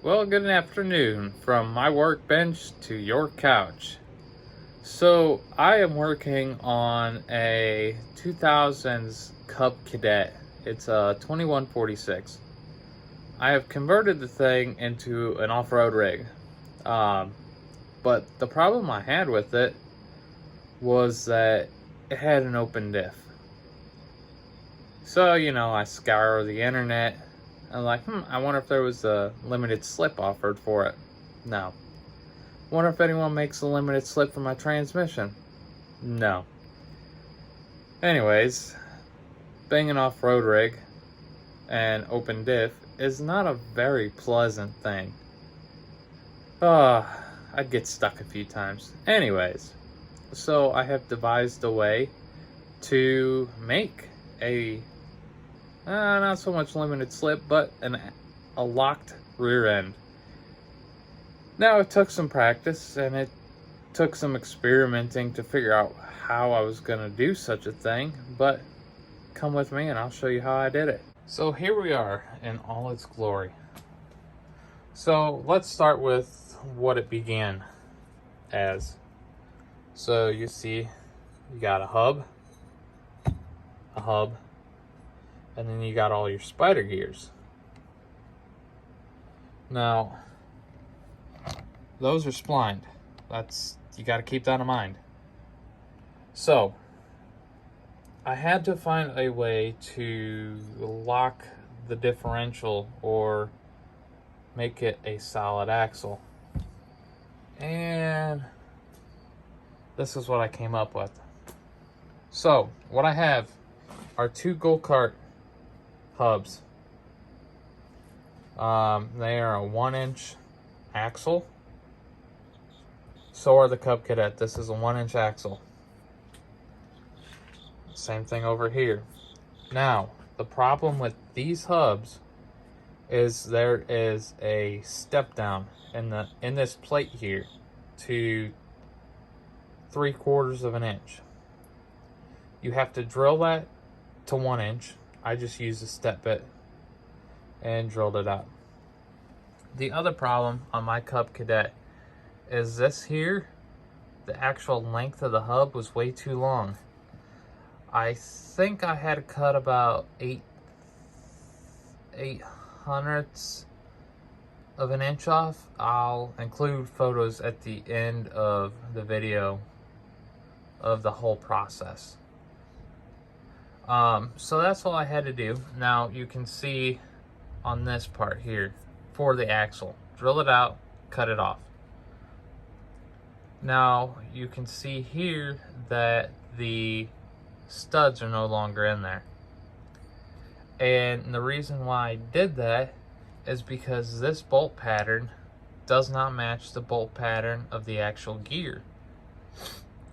Well, good afternoon from my workbench to your couch. So, I am working on a 2000s Cub Cadet. It's a 2146. I have converted the thing into an off-road rig. Um, but the problem I had with it was that it had an open diff. So, I scour the internet. I'm like, I wonder if there was a limited slip offered for it. No. Wonder if anyone makes a limited slip for my transmission. No. Anyways, being an off-road rig and open diff is not a very pleasant thing. I'd get stuck a few times. Anyways, so I have devised a way to make a not so much limited slip, but a locked rear end. Now, it took some practice and it took some experimenting to figure out how I was going to do such a thing, but come with me and I'll show you how I did it. So here we are in all its glory. So let's start with what it began as. So you see, you got a hub, and then you got all your spider gears. Now, those are splined. You got to keep that in mind. So, I had to find a way to lock the differential or make it a solid axle. And this is what I came up with. So, what I have are two go-kart hubs. They are a 1-inch axle. So are the Cub Cadet. This is a 1-inch axle. Same thing over here. Now, the problem with these hubs is there is a step down in this plate here to 3/4 of an inch. You have to drill that to 1 inch. I just used a step bit and drilled it out. The other problem on my Cub Cadet is this here, the actual length of the hub was way too long. I think I had to cut about 8/100ths of an inch off. I'll include photos at the end of the video of the whole process. So that's all I had to do. Now you can see on this part here for the axle, drill it out, cut it off. Now you can see here that the studs are no longer in there. And the reason why I did that is because this bolt pattern does not match the bolt pattern of the actual gear.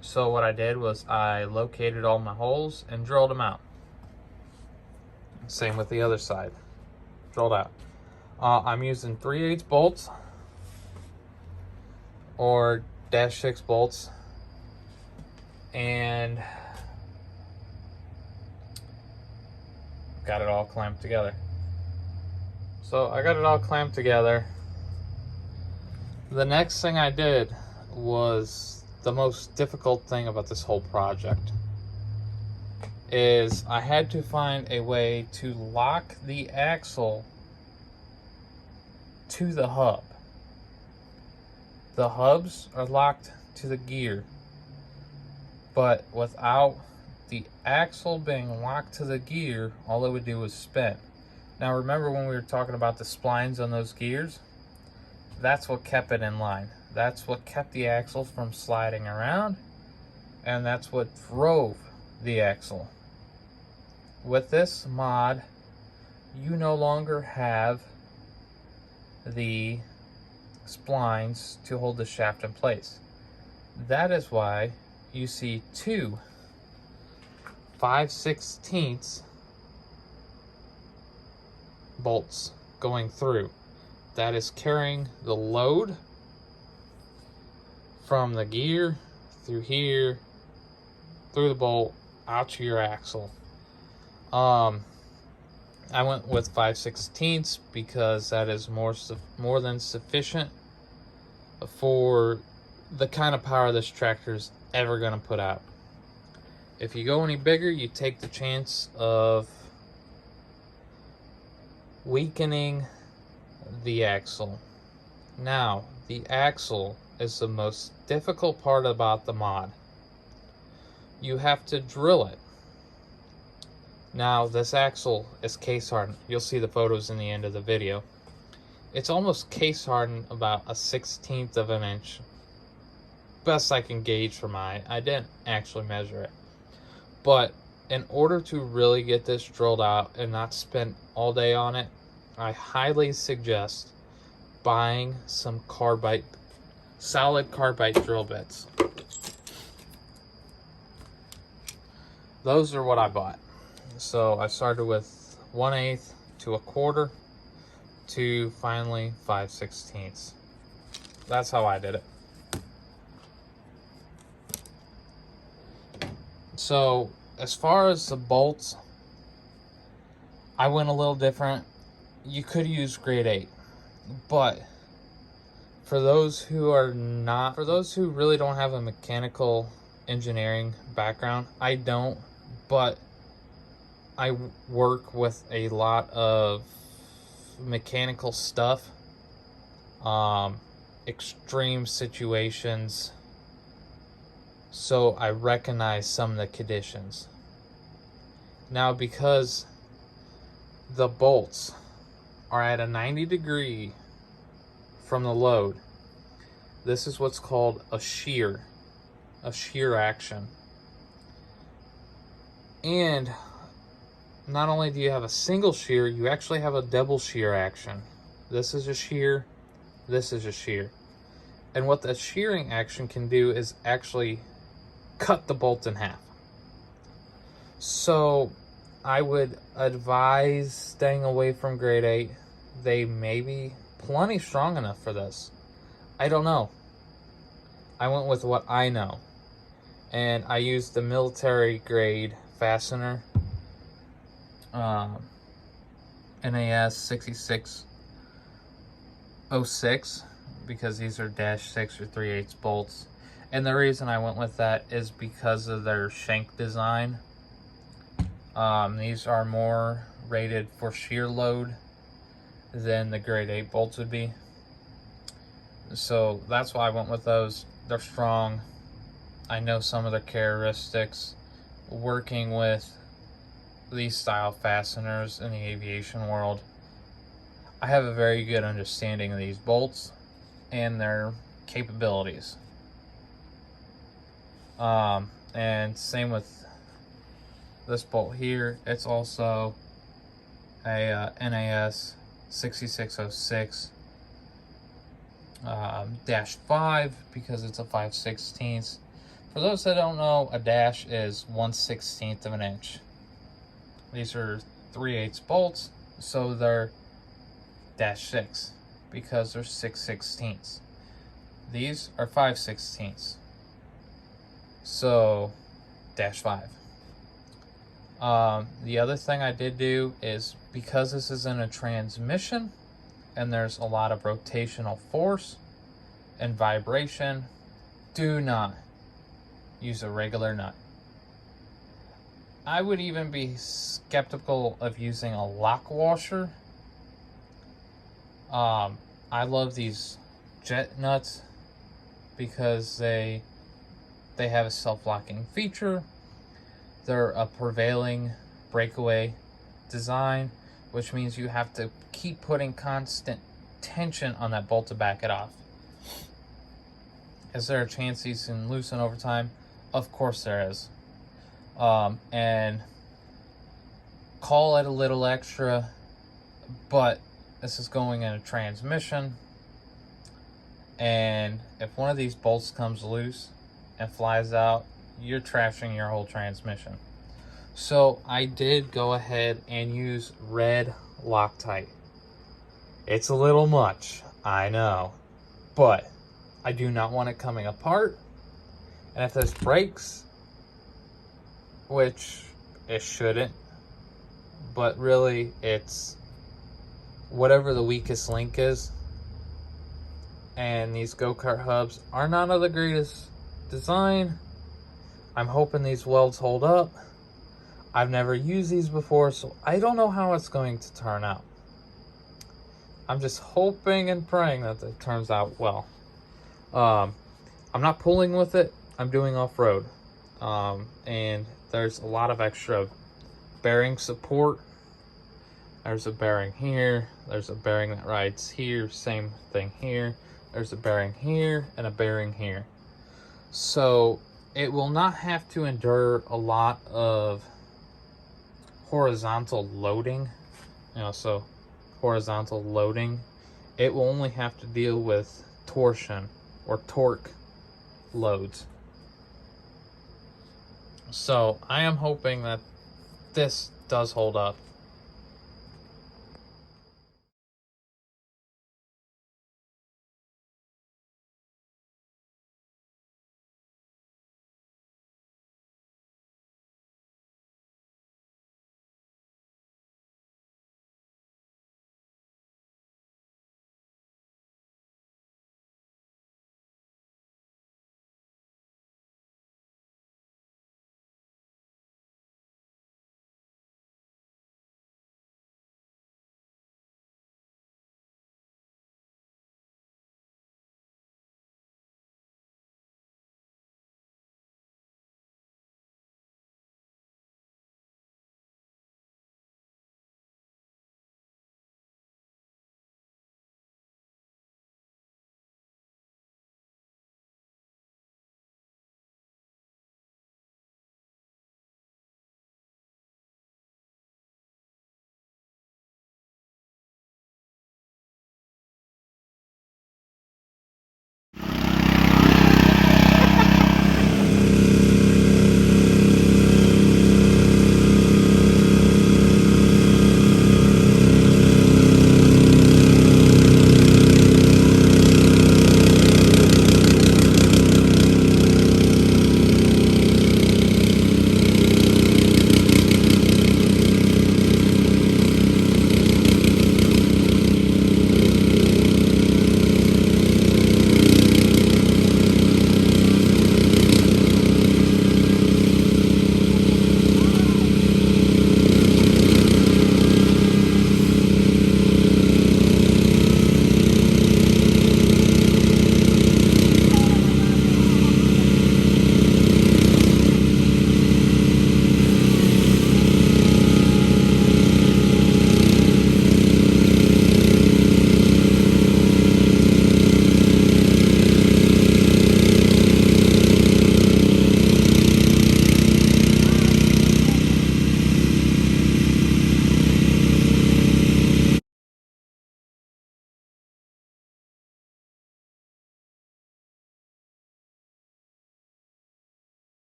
So what I did was I located all my holes and drilled them out. Same with the other side. Drilled out. I'm using 3/8 bolts or -6 bolts, and got it all clamped together. So I got it all clamped together. The next thing I did was the most difficult thing about this whole project is I had to find a way to lock the axle to the hub. The hubs are locked to the gear, but without the axle being locked to the gear, all it would do was spin. Now remember when we were talking about the splines on those gears? That's what kept it in line. That's what kept the axle from sliding around, and that's what drove the axle. With this mod, you no longer have the splines to hold the shaft in place. That is why you see two 5/16 bolts going through. That is carrying the load from the gear through here, through the bolt, out to your axle. I went with 5/16 because that is more than sufficient for the kind of power this tractor is ever going to put out. If you go any bigger, you take the chance of weakening the axle. Now, the axle is the most difficult part about the mod. You have to drill it. Now, this axle is case hardened. You'll see the photos in the end of the video. It's almost case hardened about a 1/16 of an inch. Best I can gauge from I didn't actually measure it. But in order to really get this drilled out and not spend all day on it, I highly suggest buying some carbide, solid carbide drill bits. Those are what I bought. So I started with 1/8 to 1/4 to finally 5/16. That's how I did it. So as far as the bolts, I went a little different. You could use grade 8, but for those who really don't have a mechanical engineering background, I don't, but I work with a lot of mechanical stuff, extreme situations, so I recognize some of the conditions. Now, because the bolts are at a 90-degree from the load, this is what's called a shear action. And not only do you have a single shear, you actually have a double shear action. This is a shear, this is a shear. And what the shearing action can do is actually cut the bolt in half. So I would advise staying away from grade 8. They may be plenty strong enough for this. I don't know. I went with what I know. And I used the military grade fastener, NAS 6606, because these are -6 or 3/8 bolts. And the reason I went with that is because of their shank design. These are more rated for shear load than the grade 8 bolts would be. So that's why I went with those. They're strong. I know some of their characteristics. Working with these style fasteners in the aviation world, I have a very good understanding of these bolts and their capabilities. And same with this bolt here. It's also a NAS 6606 -5 because it's a 5/16. For those that don't know, a dash is 1/16 of an inch. These are 3/8 bolts, so they're -6 because they're 6/16. These are 5/16, so -5. The other thing I did do is, because this is in a transmission and there's a lot of rotational force and vibration, do not use a regular nut. I would even be skeptical of using a lock washer. I love these jet nuts because they have a self-locking feature. They're a prevailing breakaway design, which means you have to keep putting constant tension on that bolt to back it off. Is there a chance these can loosen over time? Of course there is. And call it a little extra, but this is going in a transmission, and if one of these bolts comes loose and flies out, you're trashing your whole transmission. So I did go ahead and use red Loctite. It's a little much, I know, but I do not want it coming apart. And if this breaks, which it shouldn't, but really it's whatever the weakest link is. And these go-kart hubs are not of the greatest design. I'm hoping these welds hold up. I've never used these before, so I don't know how it's going to turn out. I'm just hoping and praying that it turns out well. I'm not pulling with it. I'm doing off-road. And there's a lot of extra bearing support. There's a bearing here. There's a bearing that rides here. Same thing here. There's a bearing here and a bearing here. So it will not have to endure a lot of horizontal loading. So horizontal loading. It will only have to deal with torsion or torque loads. So I am hoping that this does hold up.